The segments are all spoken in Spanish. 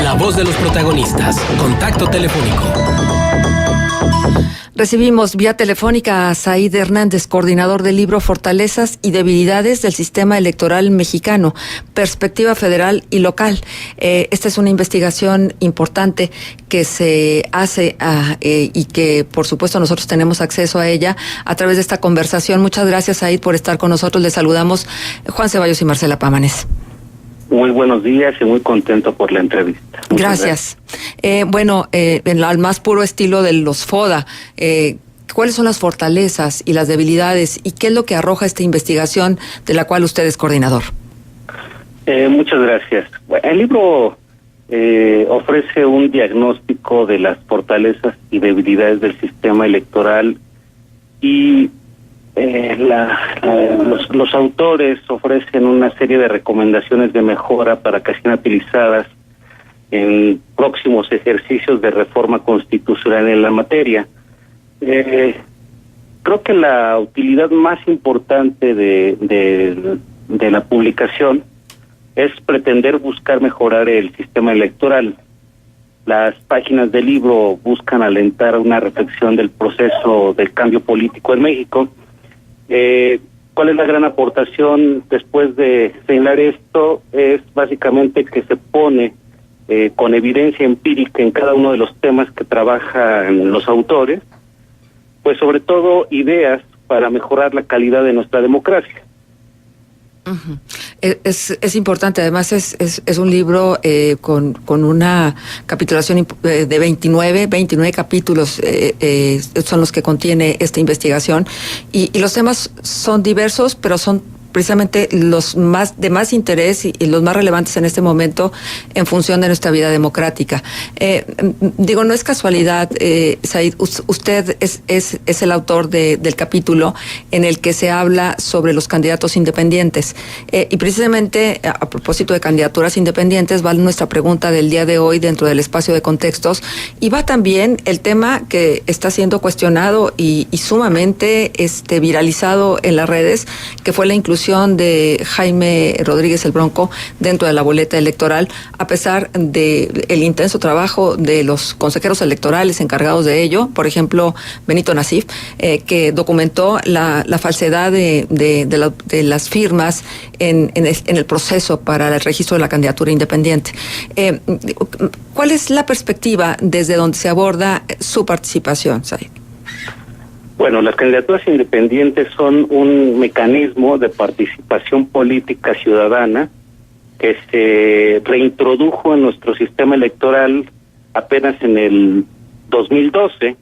La voz de los protagonistas. Contacto telefónico. Recibimos vía telefónica a Said Hernández, coordinador del libro Fortalezas y Debilidades del Sistema Electoral Mexicano, Perspectiva Federal y Local. Esta es una investigación importante que se hace y que, por supuesto, nosotros tenemos acceso a ella a través de esta conversación. Muchas gracias, Said, por estar con nosotros. Les saludamos Juan Ceballos y Marcela Pámanes. Muy buenos días y muy contento por la entrevista. Gracias. Al más puro estilo de los FODA, ¿cuáles son las fortalezas y las debilidades y qué es lo que arroja esta investigación de la cual usted es coordinador? Muchas gracias. Bueno, el libro ofrece un diagnóstico de las fortalezas y debilidades del sistema electoral y los autores ofrecen una serie de recomendaciones de mejora para que sean utilizadas en próximos ejercicios de reforma constitucional en la materia. Creo que la utilidad más importante de la publicación es pretender buscar mejorar el sistema electoral. Las páginas del libro buscan alentar una reflexión del proceso del cambio político en México. ¿Cuál es la gran aportación después de señalar esto? Es básicamente que se pone con evidencia empírica en cada uno de los temas que trabajan los autores, pues sobre todo ideas para mejorar la calidad de nuestra democracia. Uh-huh. Es importante, además es un libro con una capitulación de 29 capítulos son los que contiene esta investigación y los temas son diversos, pero son precisamente los de más interés y los más relevantes en este momento en función de nuestra vida democrática. No es casualidad, Said, usted es el autor del capítulo en el que se habla sobre los candidatos independientes. Y precisamente a propósito de candidaturas independientes va nuestra pregunta del día de hoy dentro del espacio de contextos y va también el tema que está siendo cuestionado y sumamente viralizado en las redes, que fue la inclusión de Jaime Rodríguez el Bronco dentro de la boleta electoral, a pesar de el intenso trabajo de los consejeros electorales encargados de ello, por ejemplo Benito Nasif, que documentó la falsedad de las firmas en el proceso para el registro de la candidatura independiente. ¿Cuál es la perspectiva desde donde se aborda su participación, Said? Bueno, las candidaturas independientes son un mecanismo de participación política ciudadana que se reintrodujo en nuestro sistema electoral apenas en el 2012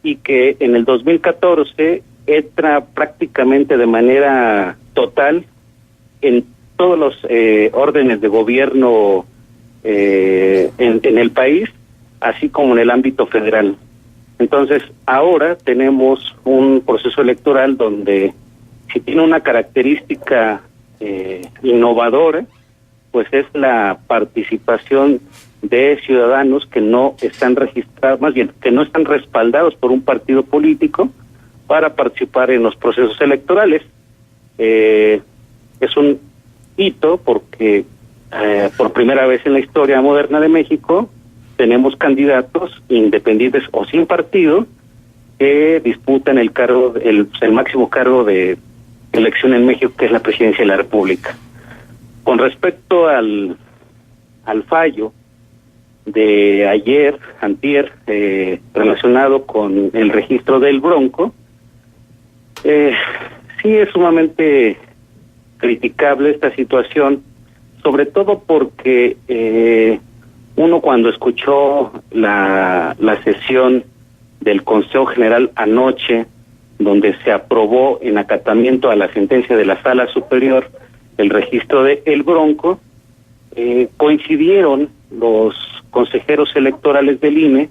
y que en el 2014 entra prácticamente de manera total en todos los órdenes de gobierno en el país, así como en el ámbito federal. Entonces, ahora tenemos un proceso electoral donde, si tiene una característica innovadora, pues es la participación de ciudadanos que no están registrados, más bien, que no están respaldados por un partido político para participar en los procesos electorales. Es un hito porque por primera vez en la historia moderna de México tenemos candidatos independientes o sin partido que disputan el máximo cargo de elección en México, que es la presidencia de la República. Con respecto al fallo de ayer, antier, relacionado con el registro del Bronco, sí es sumamente criticable esta situación, sobre todo porque uno cuando escuchó la sesión del Consejo General anoche, donde se aprobó en acatamiento a la sentencia de la Sala Superior el registro de El Bronco, coincidieron los consejeros electorales del INE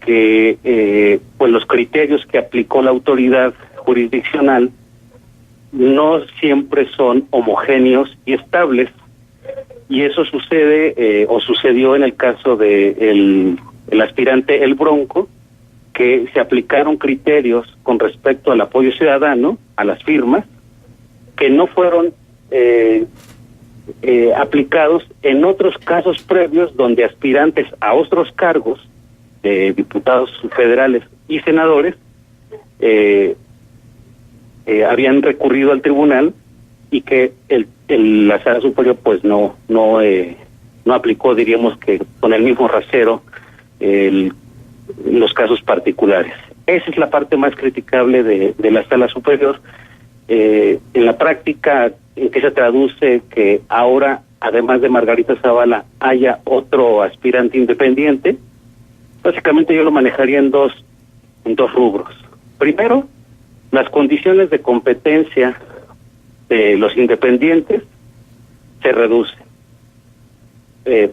que pues los criterios que aplicó la autoridad jurisdiccional no siempre son homogéneos y estables. Y eso sucede o sucedió en el caso de el aspirante El Bronco, que se aplicaron criterios con respecto al apoyo ciudadano, a las firmas, que no fueron aplicados en otros casos previos donde aspirantes a otros cargos de diputados federales y senadores habían recurrido al tribunal y que la Sala Superior pues no aplicó, diríamos que con el mismo rasero los casos particulares. Esa es la parte más criticable de la Sala Superior. En la práctica, ¿en qué se traduce? Que ahora, además de Margarita Zavala, haya otro aspirante independiente. Básicamente yo lo manejaría en dos rubros. Primero, las condiciones de competencia de los independientes se reducen.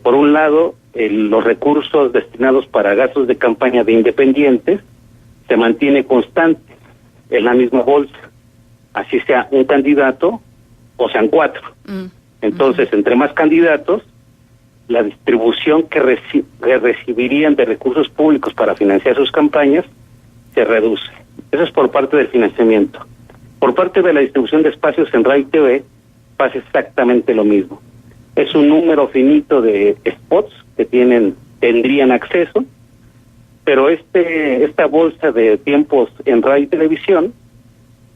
Por un lado, los recursos destinados para gastos de campaña de independientes se mantiene constante en la misma bolsa, así sea un candidato o sean 4. Entonces, entre más candidatos, la distribución que recibirían de recursos públicos para financiar sus campañas se reduce. Eso es por parte del financiamiento. Por parte de la distribución de espacios en Radio y TV pasa exactamente lo mismo. Es un número finito de spots que tendrían acceso, pero esta bolsa de tiempos en radio y televisión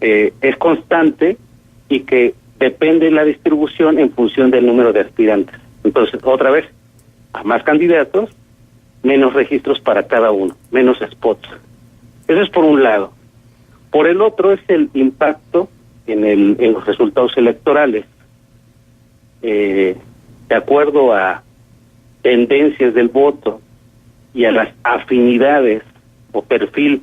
es constante y que depende de la distribución en función del número de aspirantes. Entonces, otra vez, a más candidatos, menos registros para cada uno, menos spots. Eso es por un lado. Por el otro es el impacto en los resultados electorales. De acuerdo a tendencias del voto y a las afinidades o perfil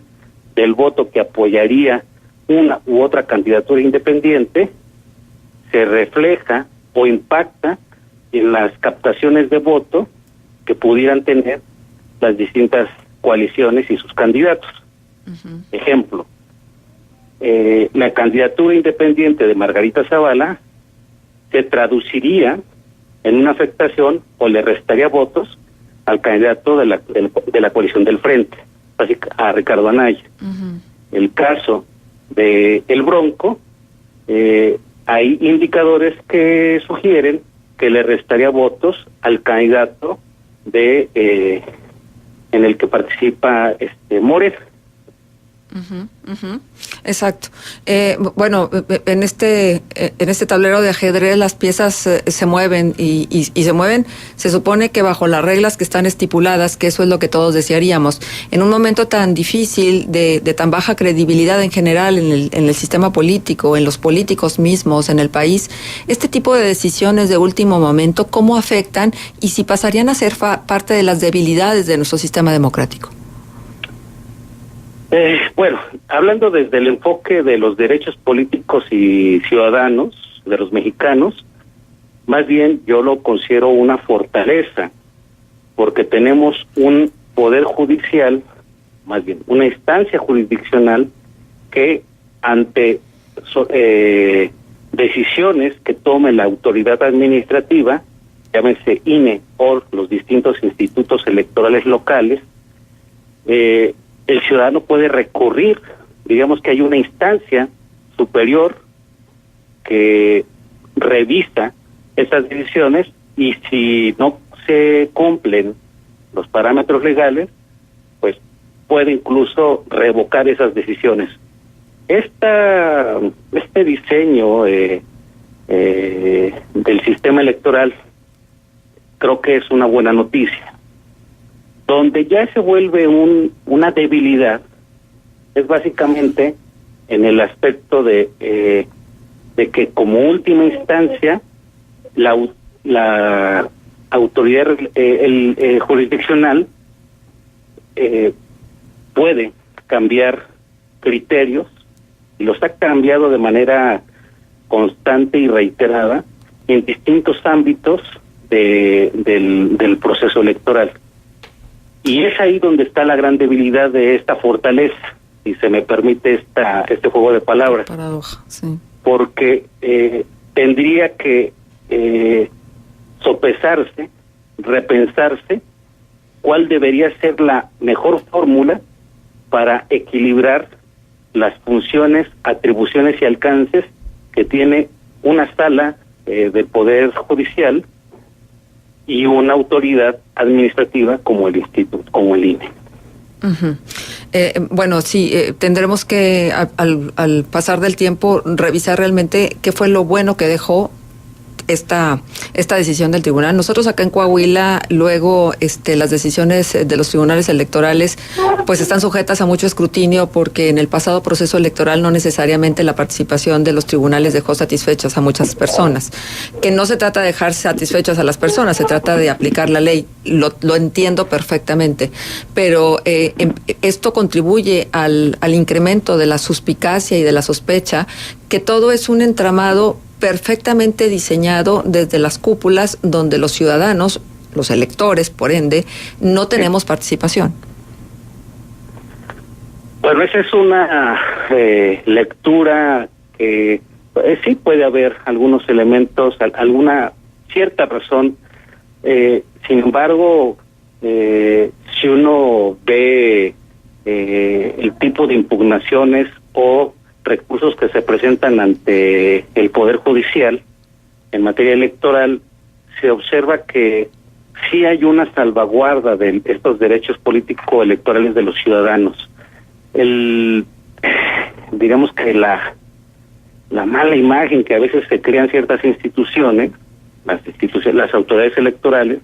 del voto que apoyaría una u otra candidatura independiente, se refleja o impacta en las captaciones de voto que pudieran tener las distintas coaliciones y sus candidatos. Ejemplo, la candidatura independiente de Margarita Zavala se traduciría en una afectación o le restaría votos al candidato de la coalición del Frente, así a Ricardo Anaya. El caso de El Bronco, hay indicadores que sugieren que le restaría votos al candidato en el que participa Morena. Exacto. Bueno, en este tablero de ajedrez las piezas se mueven y se mueven, se supone que bajo las reglas que están estipuladas, que eso es lo que todos desearíamos. En un momento tan difícil, de tan baja credibilidad en general en el sistema político, en los políticos mismos, en el país, este tipo de decisiones de último momento, ¿cómo afectan y si pasarían a ser parte de las debilidades de nuestro sistema democrático? Bueno, hablando desde el enfoque de los derechos políticos y ciudadanos de los mexicanos, más bien yo lo considero una fortaleza, porque tenemos un poder judicial, más bien una instancia jurisdiccional que ante decisiones que tome la autoridad administrativa, llámese INE o los distintos institutos electorales locales, el ciudadano puede recurrir, digamos que hay una instancia superior que revisa esas decisiones y si no se cumplen los parámetros legales, pues puede incluso revocar esas decisiones. Este diseño del sistema electoral creo que es una buena noticia. Donde ya se vuelve una debilidad es básicamente en el aspecto de que como última instancia la autoridad jurisdiccional puede cambiar criterios y los ha cambiado de manera constante y reiterada en distintos ámbitos del proceso electoral. Y es ahí donde está la gran debilidad de esta fortaleza, si se me permite este juego de palabras. Paradoja, sí. Porque tendría que sopesarse, repensarse cuál debería ser la mejor fórmula para equilibrar las funciones, atribuciones y alcances que tiene una sala del Poder Judicial y una autoridad administrativa como el instituto, como el INE. Uh-huh. Bueno, sí, tendremos que al pasar del tiempo revisar realmente qué fue lo bueno que dejó esta decisión del tribunal. Nosotros acá en Coahuila, luego las decisiones de los tribunales electorales pues están sujetas a mucho escrutinio, porque en el pasado proceso electoral no necesariamente la participación de los tribunales dejó satisfechas a muchas personas. Que no se trata de dejar satisfechas a las personas, se trata de aplicar la ley. Lo entiendo perfectamente, pero esto contribuye al incremento de la suspicacia y de la sospecha, que todo es un entramado perfectamente diseñado desde las cúpulas, donde los ciudadanos, los electores, por ende, no tenemos participación. Bueno, esa es una lectura que sí puede haber algunos elementos, alguna cierta razón. Sin embargo, si uno ve el tipo de impugnaciones o recursos que se presentan ante el Poder Judicial en materia electoral, se observa que sí hay una salvaguarda de estos derechos político-electorales de los ciudadanos. Digamos que la mala imagen que a veces se crean ciertas instituciones, las autoridades electorales,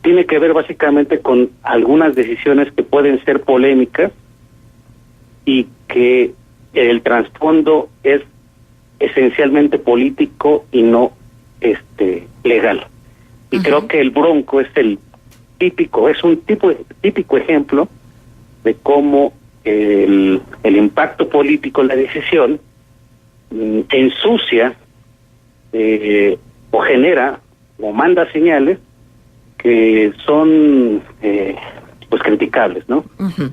tiene que ver básicamente con algunas decisiones que pueden ser polémicas y que el trasfondo es esencialmente político y no legal. Y creo que el Bronco es un típico ejemplo de cómo el impacto político en la decisión ensucia o genera o manda señales que son pues criticables, ¿no? Uh-huh.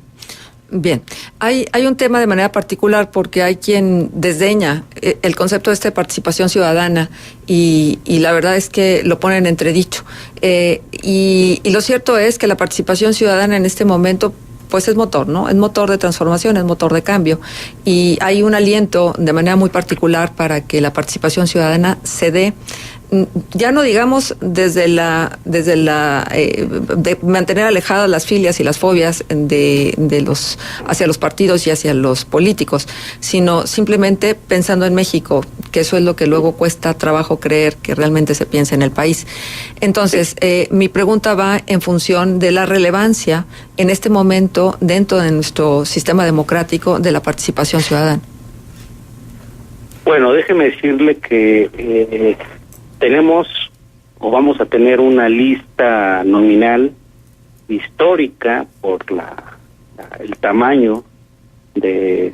Bien, hay un tema de manera particular, porque hay quien desdeña el concepto de participación ciudadana y la verdad es que lo ponen en entredicho. Y lo cierto es que la participación ciudadana en este momento pues es motor, ¿no? Es motor de transformación, es motor de cambio, y hay un aliento de manera muy particular para que la participación ciudadana se dé. Ya no digamos desde de mantener alejadas las filias y las fobias hacia los partidos y hacia los políticos, sino simplemente pensando en México, que eso es lo que luego cuesta trabajo creer que realmente se piensa en el país. Entonces, mi pregunta va en función de la relevancia en este momento dentro de nuestro sistema democrático de la participación ciudadana. Bueno, déjeme decirle que tenemos o vamos a tener una lista nominal histórica por el tamaño del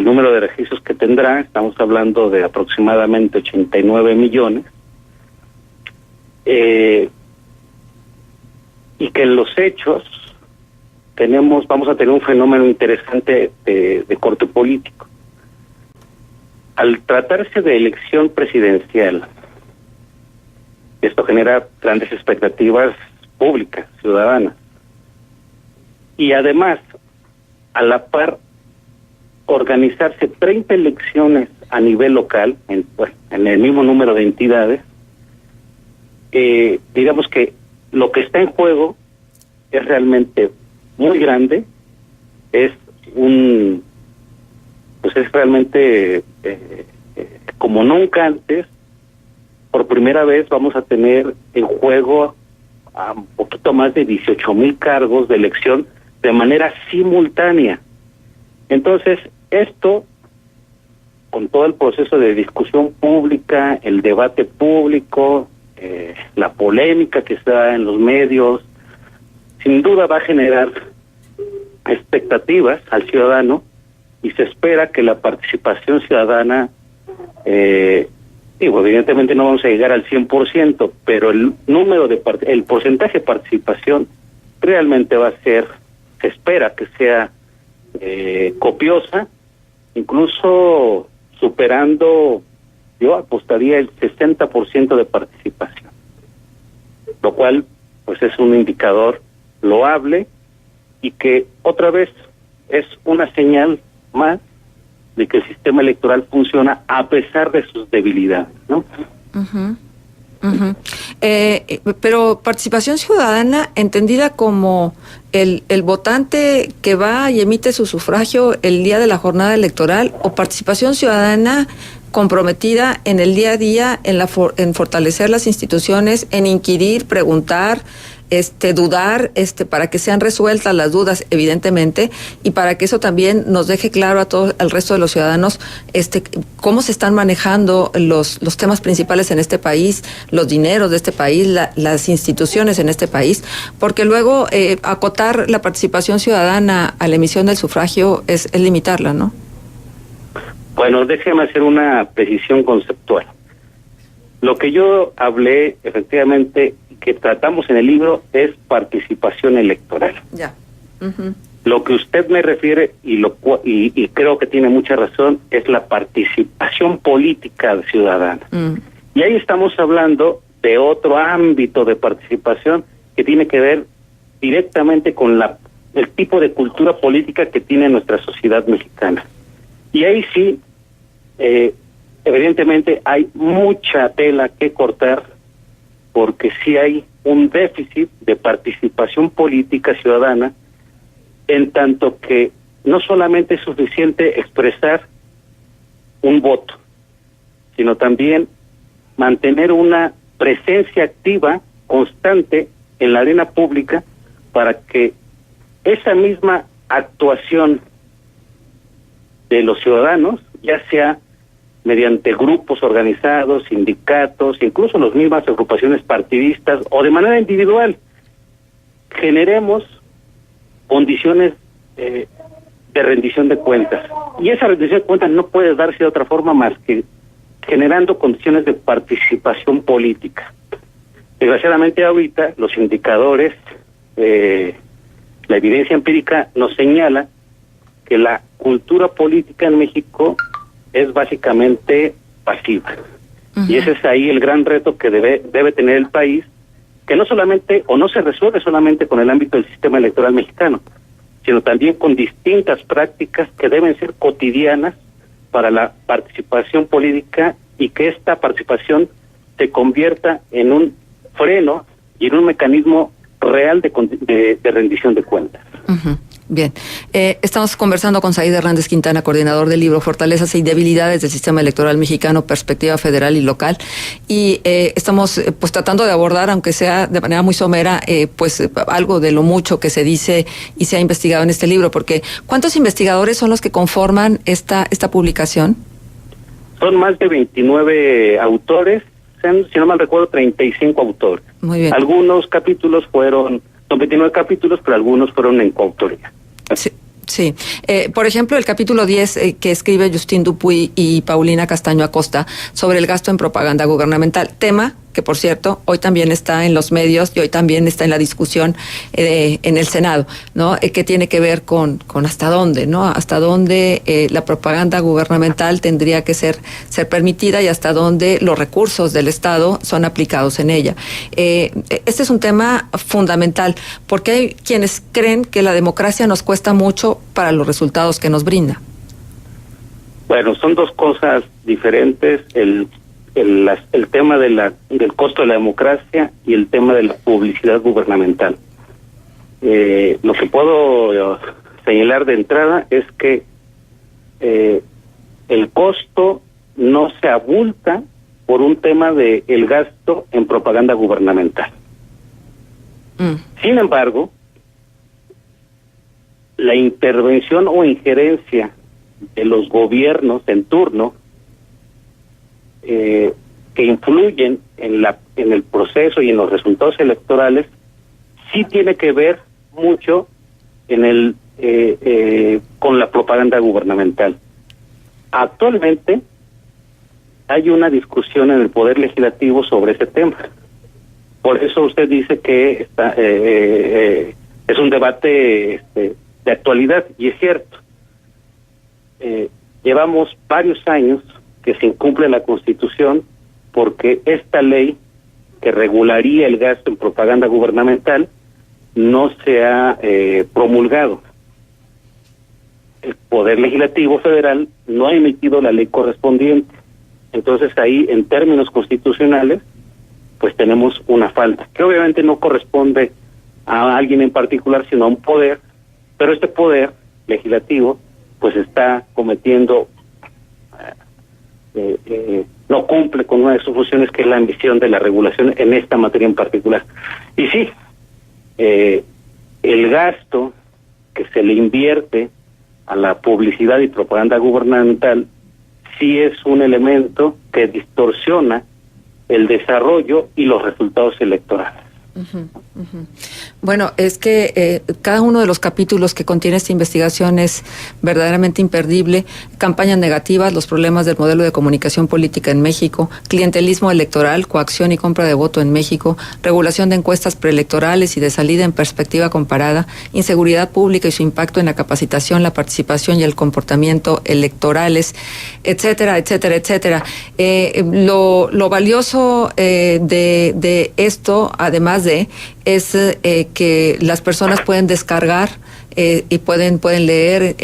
número de registros que tendrá. Estamos hablando de aproximadamente 89 millones. Y que en los hechos vamos a tener un fenómeno interesante de corte político. Al tratarse de elección presidencial, esto genera grandes expectativas públicas, ciudadanas. Y además, a la par, organizarse 30 elecciones a nivel local, en el mismo número de entidades, digamos que lo que está en juego es realmente muy grande, es realmente como nunca antes. Por primera vez vamos a tener en juego a un poquito más de 18,000 cargos de elección de manera simultánea. Entonces, esto, con todo el proceso de discusión pública, el debate público, la polémica que se da en los medios, sin duda va a generar expectativas al ciudadano, y se espera que la participación ciudadana, evidentemente no vamos a llegar al 100%, pero el porcentaje de participación realmente se espera que sea copiosa, incluso superando, yo apostaría el 60% de participación, lo cual pues es un indicador loable y que otra vez es una señal más de que el sistema electoral funciona a pesar de sus debilidades, ¿no? Uh-huh. Uh-huh. Pero participación ciudadana entendida como el votante que va y emite su sufragio el día de la jornada electoral, o participación ciudadana comprometida en el día a día en fortalecer las instituciones, en inquirir, preguntar, dudar, para que sean resueltas las dudas, evidentemente, y para que eso también nos deje claro a todo el resto de los ciudadanos, cómo se están manejando los temas principales en este país, los dineros de este país, las instituciones en este país, porque luego acotar la participación ciudadana a la emisión del sufragio es limitarla, ¿no? Bueno, déjeme hacer una precisión conceptual. Lo que yo hablé, efectivamente, que tratamos en el libro, es participación electoral. Ya. Uh-huh. Lo que usted me refiere, y creo que tiene mucha razón, es la participación política ciudadana. Y ahí estamos hablando de otro ámbito de participación que tiene que ver directamente con el tipo de cultura política que tiene nuestra sociedad mexicana. Y ahí sí, evidentemente hay mucha tela que cortar, porque sí hay un déficit de participación política ciudadana, en tanto que no solamente es suficiente expresar un voto, sino también mantener una presencia activa, constante en la arena pública, para que esa misma actuación de los ciudadanos, ya sea mediante grupos organizados, sindicatos, incluso las mismas agrupaciones partidistas o de manera individual, generemos condiciones de rendición de cuentas. Y esa rendición de cuentas no puede darse de otra forma más que generando condiciones de participación política. Desgraciadamente ahorita los indicadores, la evidencia empírica nos señala que la cultura política en México es básicamente pasiva. Uh-huh. Y ese es ahí el gran reto que debe tener el país, que no solamente, o no se resuelve solamente con el ámbito del sistema electoral mexicano, sino también con distintas prácticas que deben ser cotidianas para la participación política, y que esta participación se convierta en un freno y en un mecanismo real de rendición de cuentas. Uh-huh. Bien, estamos conversando con Said Hernández Quintana, coordinador del libro Fortalezas y Debilidades del Sistema Electoral Mexicano, Perspectiva Federal y Local, y estamos pues tratando de abordar, aunque sea de manera muy somera, pues algo de lo mucho que se dice y se ha investigado en este libro, porque ¿cuántos investigadores son los que conforman esta publicación? Son más de 29 autores, si no mal recuerdo, 35 autores. Muy bien. Algunos capítulos son 29 capítulos, pero algunos fueron en coautoría. Sí. Sí. Por ejemplo, el capítulo 10 que escribe Justín Dupuy y Paulina Castaño Acosta sobre el gasto en propaganda gubernamental, tema que, por cierto, hoy también está en los medios y hoy también está en la discusión en el Senado, ¿no? Que tiene que ver con hasta dónde, ¿no? Hasta dónde la propaganda gubernamental tendría que ser permitida y hasta dónde los recursos del Estado son aplicados en ella. Este es un tema fundamental, porque hay quienes creen que la democracia nos cuesta mucho para los resultados que nos brinda. Bueno, son dos cosas diferentes, el tema del costo de la democracia y el tema de la publicidad gubernamental. Lo que puedo señalar de entrada es que el costo no se abulta por un tema de el gasto en propaganda gubernamental. Sin embargo, la intervención o injerencia de los gobiernos en turno que influyen en el proceso y en los resultados electorales sí tiene que ver mucho con la propaganda gubernamental. Actualmente hay una discusión en el Poder Legislativo sobre ese tema. Por eso usted dice que es un debate de actualidad, y es cierto. Llevamos varios años que se incumple la Constitución, porque esta ley que regularía el gasto en propaganda gubernamental no se ha promulgado. el Poder Legislativo Federal no ha emitido la ley correspondiente. Entonces ahí, en términos constitucionales, pues tenemos una falta, que obviamente no corresponde a alguien en particular, sino a un poder, pero este poder legislativo pues está cometiendo, no cumple con una de sus funciones, que es la ambición de la regulación en esta materia en particular. Y sí, el gasto que se le invierte a la publicidad y propaganda gubernamental sí es un elemento que distorsiona el desarrollo y los resultados electorales. Bueno, es que cada uno de los capítulos que contiene esta investigación es verdaderamente imperdible. Campañas negativas, los problemas del modelo de comunicación política en México, clientelismo electoral, coacción y compra de voto en México, regulación de encuestas preelectorales y de salida en perspectiva comparada, inseguridad pública y su impacto en la capacitación, la participación y el comportamiento electorales, etcétera, etcétera, etcétera. Lo valioso de esto, además es que las personas pueden descargar y pueden leer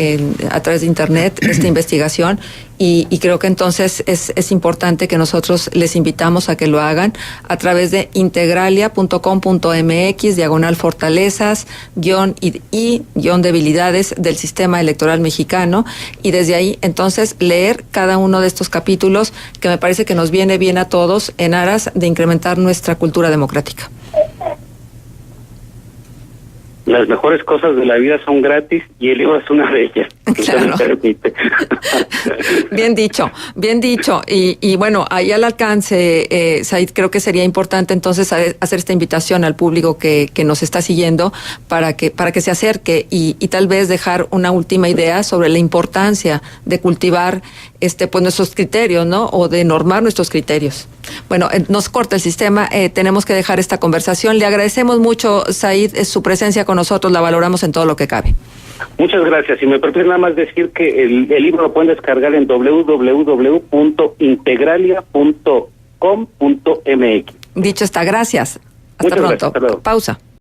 a través de internet esta investigación, y creo que entonces es importante que nosotros les invitamos a que lo hagan a través de integralia.com.mx/fortalezas debilidades del sistema electoral mexicano, y desde ahí entonces leer cada uno de estos capítulos, que me parece que nos viene bien a todos en aras de incrementar nuestra cultura democrática. Las mejores cosas de la vida son gratis y el libro es una de ellas. Claro. Me permite. Bien dicho, bien dicho. Y bueno, ahí al alcance, Said, creo que sería importante entonces hacer esta invitación al público que nos está siguiendo para que se acerque y tal vez dejar una última idea sobre la importancia de cultivar pues nuestros criterios, ¿no? O de normar nuestros criterios. Bueno, nos corta el sistema, tenemos que dejar esta conversación. Le agradecemos mucho, Said, su presencia con nosotros, la valoramos en todo lo que cabe. Muchas gracias. Y me permite nada más decir que el libro lo pueden descargar en www.integralia.com.mx. Dicho está, gracias. Hasta Muchas pronto. Gracias, hasta luego. Pausa.